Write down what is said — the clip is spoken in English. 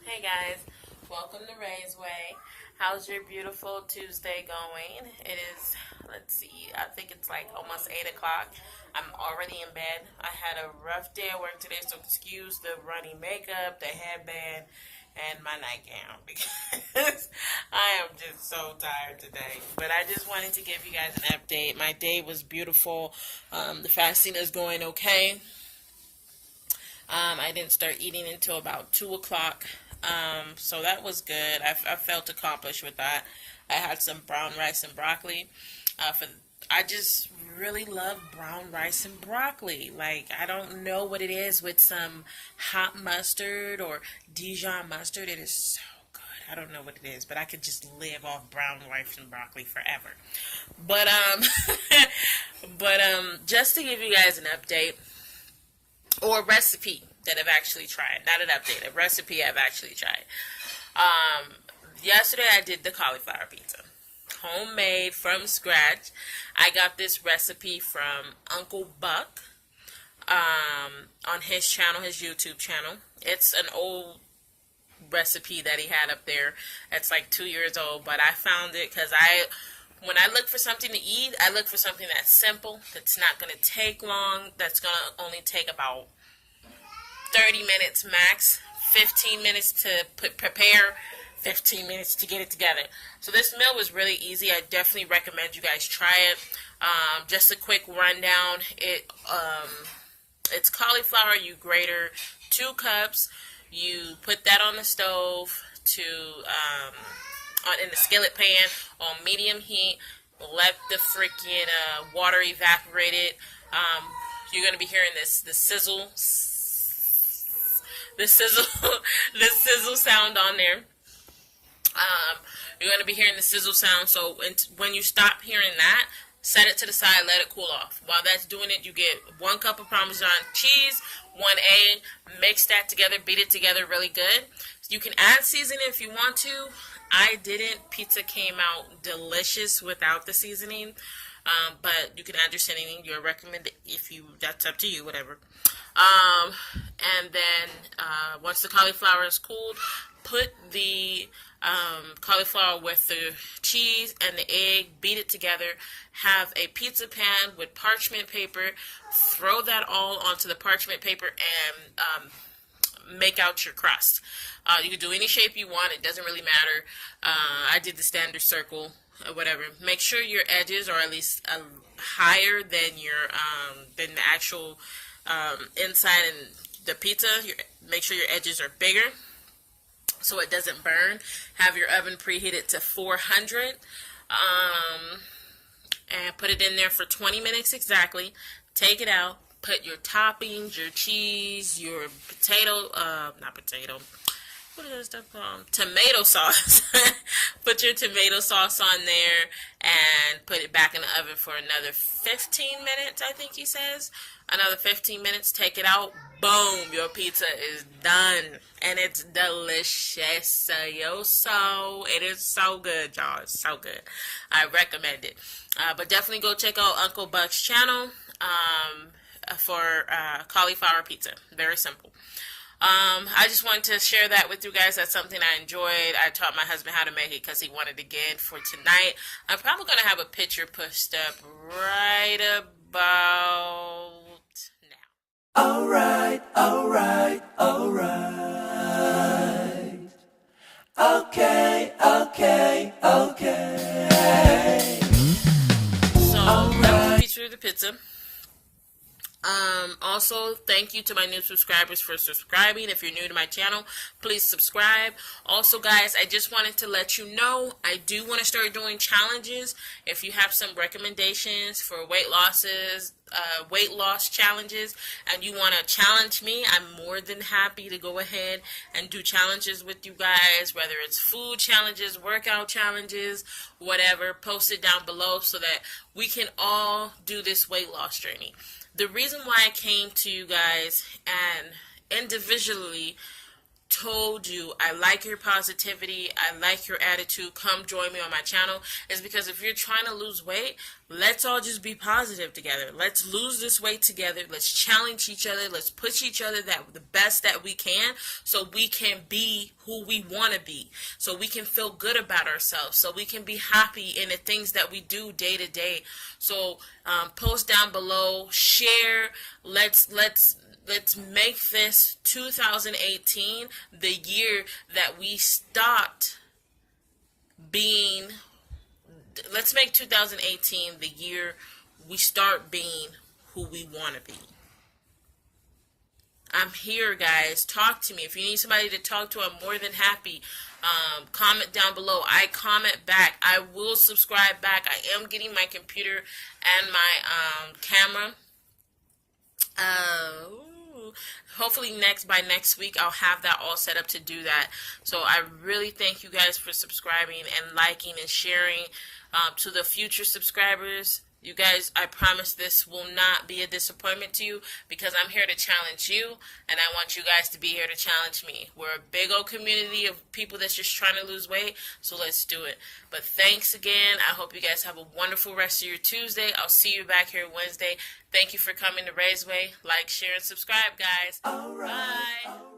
Hey guys, welcome to Ray's Way. How's your beautiful Tuesday going? It is, let's see, I think it's like almost 8 o'clock. I'm already in bed. I had a rough day at work today, so excuse the runny makeup, the headband, and my nightgown because I am just so tired today. But I just wanted to give you guys an update. My day was beautiful. The fasting is going okay. I didn't start eating until about 2 o'clock. So that was good. I felt accomplished with that. I had some brown rice and broccoli. I just really love brown rice and broccoli. Like, I don't know what it is with some hot mustard or Dijon mustard. It is so good. I don't know what it is, but I could just live off brown rice and broccoli forever. But just to give you guys an update or recipe that I've actually tried. Not an update, a recipe I've actually tried. Yesterday I did the cauliflower pizza. Homemade from scratch. I got this recipe from Uncle Buck on his channel, his YouTube channel. It's an old recipe that he had up there. It's like 2 years old, but I found it because when I look for something to eat, I look for something that's simple, that's not going to take long, that's going to only take about 30 minutes max, 15 minutes to prepare, 15 minutes to get it together. So this meal was really easy. I definitely recommend you guys try it. Just a quick rundown. It's cauliflower. You grater 2 cups. You put that on the stove in the skillet pan on medium heat. Let the freaking water evaporate it. You're gonna be hearing the sizzle the sizzle sound on there. You're gonna be hearing the sizzle sound. So when you stop hearing that, set it to the side, let it cool off. While that's doing it, you get 1 cup of Parmesan cheese, 1 egg, mix that together, beat it together really good. You can add seasoning if you want to. I didn't. Pizza came out delicious without the seasoning. But you can add your seasoning. You're recommended that's up to you, whatever. And then once the cauliflower is cooled, put the cauliflower with the cheese and the egg, beat it together. Have a pizza pan with parchment paper. Throw that all onto the parchment paper and make out your crust. You can do any shape you want. It doesn't really matter. I did the standard circle or whatever. Make sure your edges are at least higher than than the actual inside and the pizza. Make sure your edges are bigger so it doesn't burn. Have your oven preheated to 400 and put it in there for 20 minutes exactly. Take it out. Put your toppings, your cheese, your what is that stuff called? Tomato sauce. Put your tomato sauce on there and put it back in the oven for another 15 minutes, I think he says. Another 15 minutes, take it out. Boom, your pizza is done. And it's delicious. It is so good, y'all. It's so good. I recommend it. But definitely go check out Uncle Buck's channel for cauliflower pizza. Very simple. I just wanted to share that with you guys. That's something I enjoyed. I taught my husband how to make it because he wanted again for tonight. I'm probably going to have a picture pushed up right about now. Alright. Okay. So, that was a picture of the pizza. Also, thank you to my new subscribers for subscribing. If you're new to my channel, please subscribe. Also, guys, I just wanted to let you know I do want to start doing challenges. If you have some recommendations for weight loss challenges, and you want to challenge me, I'm more than happy to go ahead and do challenges with you guys, whether it's food challenges, workout challenges, whatever. Post it down below so that we can all do this weight loss journey. The reason why I came to you guys and individually told you I like your positivity, I like your attitude, come join me on my channel, is because if you're trying to lose weight, let's all just be positive together. Let's lose this weight together. Let's challenge each other. Let's push each other the best that we can, so we can be who we want to be, so we can feel good about ourselves, so we can be happy in the things that we do day to day. So post down below, share. Let's make this 2018 the year that we stopped being. Let's make 2018 the year we start being who we want to be. I'm here, guys. Talk to me. If you need somebody to talk to, I'm more than happy. Comment down below. I comment back. I will subscribe back. I am getting my computer and my camera. Hopefully by next week I'll have that all set up to do that. So I really thank you guys for subscribing and liking and sharing. To the future subscribers, you guys, I promise this will not be a disappointment to you, because I'm here to challenge you, and I want you guys to be here to challenge me. We're a big old community of people that's just trying to lose weight, so let's do it. But thanks again. I hope you guys have a wonderful rest of your Tuesday. I'll see you back here Wednesday. Thank you for coming to Raise Way. Like, share, and subscribe, guys. All right. Bye.